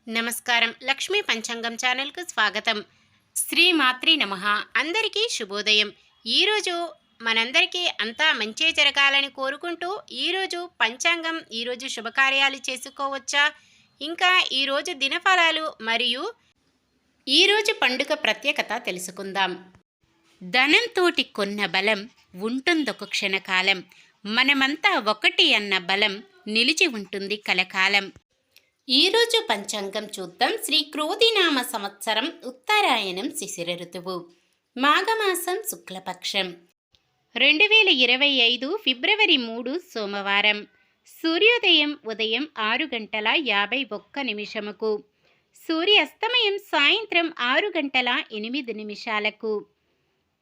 నమస్కారం. లక్ష్మీ పంచాంగం ఛానల్కు స్వాగతం. శ్రీమాత్రి నమః. అందరికీ శుభోదయం. ఈరోజు మనందరికీ అంతా మంచే జరగాలని కోరుకుంటూ ఈరోజు పంచాంగం, ఈరోజు శుభకార్యాలు చేసుకోవచ్చా, ఇంకా ఈరోజు దినఫలాలు మరియు ఈరోజు పండుగ ప్రత్యేకత తెలుసుకుందాం. ధనంతోటి కొన్న బలం ఉంటుందొక క్షణకాలం, మనమంతా ఒకటి అన్న బలం నిలిచి ఉంటుంది కలకాలం. ఈరోజు పంచాంగం చూద్దాం. శ్రీ క్రోధినామ సంవత్సరం, ఉత్తరాయణం, శిశిర ఋతువు, మాఘమాసం, శుక్లపక్షం, 2025 ఫిబ్రవరి 3 సోమవారం. సూర్యోదయం ఉదయం 6:51 సూర్యాస్తమయం సాయంత్రం 6:08.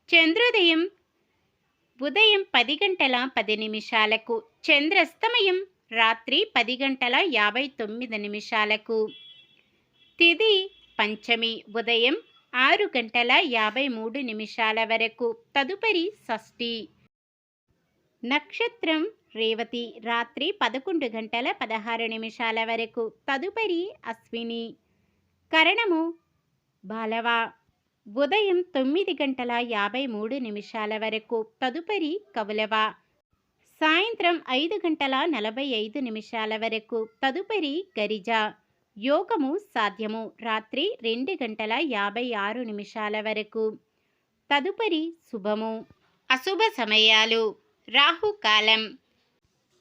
చంద్రోదయం ఉదయం 10:10. చంద్రాస్తమయం రాత్రి 10:59. తిథి పంచమి ఉదయం 6:53 వరకు, తదుపరి షష్ఠి. నక్షత్రం రేవతి రాత్రి 11:16 వరకు, తదుపరి అశ్విని. కరణము బాలవ ఉదయం 9:53 వరకు, తదుపరి కౌలవ. సాయంత్రం 5:45 వరకు, తదుపరి గరిజ. యోగము సాధ్యము రాత్రి 2:56 వరకు, తదుపరి శుభము. అశుభ సమయాలు: రాహుకాలం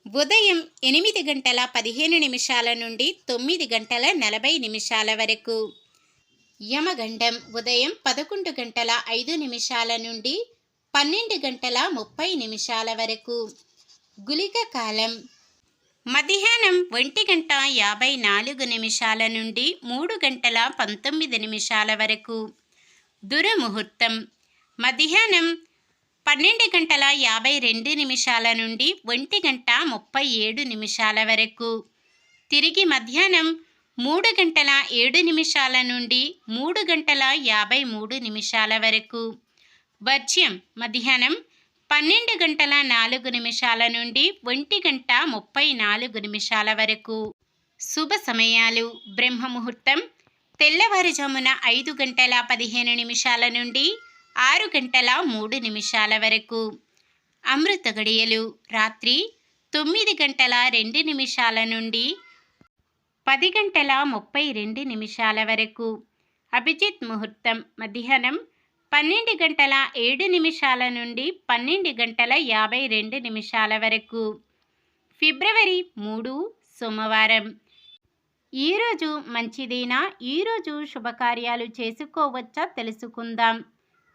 ఉదయం 8:15 నుండి 9:40 వరకు. యమగండం ఉదయం 11:05 నుండి 12:30 వరకు. గుళిక కాలం మధ్యాహ్నం 1:54 నుండి 3:19 వరకు. దురముహూర్తం మధ్యాహ్నం 12:52 నుండి 1:37 వరకు. తిరిగి మధ్యాహ్నం 3:07 నుండి 3:53 వరకు. వర్జ్యం మధ్యాహ్నం 12:04 నుండి 1:34 వరకు. శుభ సమయాలు: బ్రహ్మముహూర్తం తెల్లవారుజామున 5:15 నుండి 6:03 వరకు. అమృత గడియలు రాత్రి 9:02 నుండి 10:32 వరకు. అభిజిత్ ముహూర్తం మధ్యాహ్నం 12:07 నుండి 12:52 వరకు. ఫిబ్రవరి 3 సోమవారం. ఈరోజు మంచిదేనా? ఈరోజు శుభకార్యాలు చేసుకోవచ్చా తెలుసుకుందాం.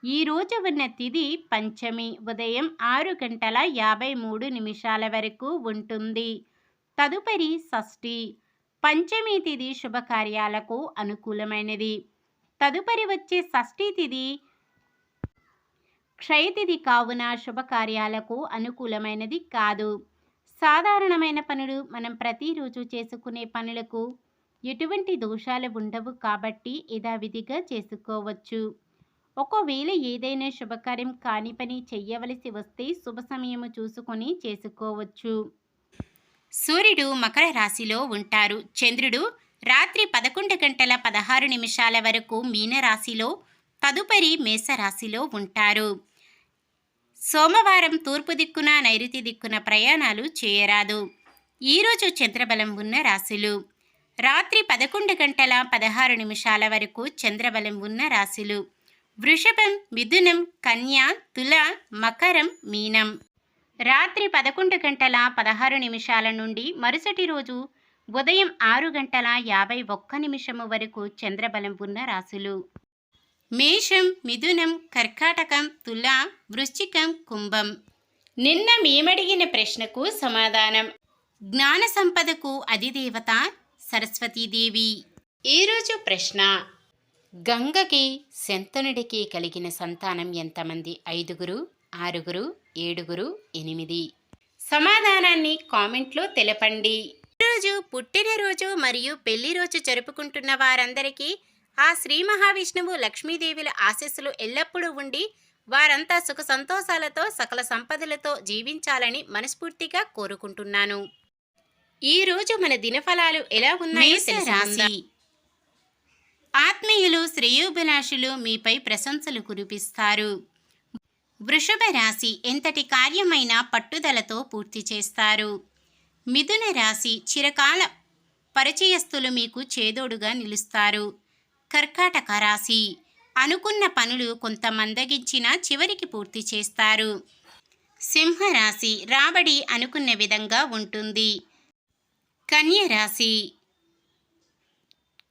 ఈరోజు ఉన్న తిథి పంచమి ఉదయం 6:53 వరకు ఉంటుంది, తదుపరి షష్ఠి. పంచమి తిథి శుభకార్యాలకు అనుకూలమైనది. తదుపరి వచ్చే షష్ఠి తిథి క్షయతిథి కావున శుభకార్యాలకు అనుకూలమైనది కాదు. సాధారణమైన పనులు, మనం ప్రతిరోజు చేసుకునే పనులకు ఎటువంటి దోషాలు ఉండవు కాబట్టి యథావిధిగా చేసుకోవచ్చు. ఒకవేళ ఏదైనా శుభకార్యం కాని పని చెయ్యవలసి వస్తే శుభ సమయము చూసుకొని చేసుకోవచ్చు. సూర్యుడు మకర రాశిలో ఉంటారు. చంద్రుడు రాత్రి 11:16 వరకు మీనరాశిలో, తదుపరి మేషరాశిలో ఉంటారు. సోమవారం తూర్పు దిక్కున, నైరుతి దిక్కున ప్రయాణాలు చేయరాదు. ఈరోజు చంద్రబలం ఉన్న రాశులు: రాత్రి 11:16 వరకు చంద్రబలం ఉన్న రాశులు వృషభం, మిథునం, కన్య, తుల, మకరం, మీనం. రాత్రి 11:16 నుండి మరుసటి రోజు ఉదయం 6:51 వరకు చంద్రబలం ఉన్న రాశులు మేషం, మిథునం, కర్కాటకం, తుల, వృశ్చికం, కుంభం. నిన్న మేమడిగిన ప్రశ్నకు సమాధానం: జ్ఞాన సంపదకు అధిదేవత సరస్వతీదేవి. ఈరోజు ప్రశ్న: గంగకి, శంతనుడికి కలిగిన సంతానం ఎంతమంది? 5, 6, 7, 8. సమాధానాన్ని కామెంట్లో తెలపండి. ఈరోజు పుట్టినరోజు మరియు పెళ్లి రోజు జరుపుకుంటున్న వారందరికీ ఆ శ్రీ మహావిష్ణువు, లక్ష్మీదేవుల ఆశీస్సులు ఎల్లప్పుడూ ఉండి వారంతా సుఖ సంతోషాలతో, సకల సంపదలతో జీవించాలని మనస్ఫూర్తిగా కోరుకుంటున్నాను. ఈరోజు మన దినఫలాలు ఎలా ఉన్నాయో తెలుసుకుందాం. ఆత్మీయులు శ్రేయోభిలాషులు మీపై ప్రశంసలు కురిపిస్తారు. వృషభ రాశి ఎంతటి కార్యమైనా పట్టుదలతో పూర్తి చేస్తారు. మిథున రాశి చిరకాల పరిచయస్తులు మీకు చేదోడుగా నిలుస్తారు. కర్కాటక రాశి అనుకున్న పనులు కొంత మందగించినా చివరికి పూర్తి చేస్తారు. సింహరాశి రాబడి అనుకున్న విధంగా ఉంటుంది. కన్య రాశి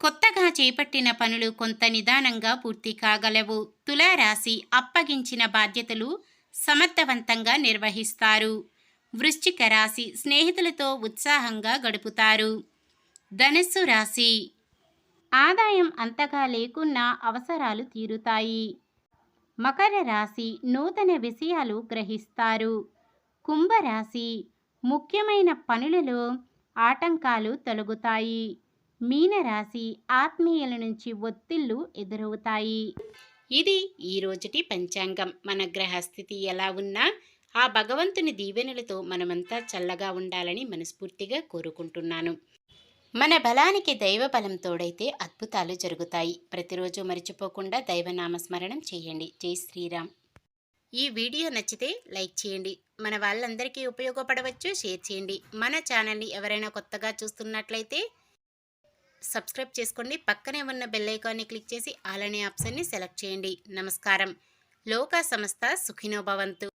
కొత్తగా చేపట్టిన పనులు కొంత నిదానంగా పూర్తి కాగలవు. తులారాశి అప్పగించిన బాధ్యతలు సమర్థవంతంగా నిర్వహిస్తారు. వృశ్చిక రాశి స్నేహితులతో ఉత్సాహంగా గడుపుతారు. ధనుస్సు రాశి ఆదాయం అంతగా లేకున్నా అవసరాలు తీరుతాయి. మకర రాశి నూతన విషయాలు గ్రహిస్తారు. కుంభరాశి ముఖ్యమైన పనులలో ఆటంకాలు తొలగుతాయి. మీనరాశి ఆత్మీయుల నుంచి ఒత్తిళ్లు ఎదురవుతాయి. ఇది ఈరోజుటి పంచాంగం. మన గ్రహస్థితి ఎలా ఉన్నా ఆ భగవంతుని దీవెనలతో మనమంతా చల్లగా ఉండాలని మనస్ఫూర్తిగా కోరుకుంటున్నాను. మన బలానికి దైవ బలం తోడైతే అద్భుతాలు జరుగుతాయి. ప్రతిరోజు మర్చిపోకుండా దైవనామస్మరణం చేయండి. జై శ్రీరామ్. ఈ వీడియో నచ్చితే లైక్ చేయండి. మన వాళ్ళందరికీ ఉపయోగపడవచ్చు. షేర్ చేయండి. మన ఛానల్ని ఎవరైనా కొత్తగా చూస్తున్నట్లయితే సబ్స్క్రైబ్ చేసుకోండి. పక్కనే ఉన్న బెల్ ఐకాన్ని క్లిక్ చేసి ఆల్ అనే ఆప్షన్ని సెలెక్ట్ చేయండి. నమస్కారం. లోకా సమస్త సుఖినో భవంతు.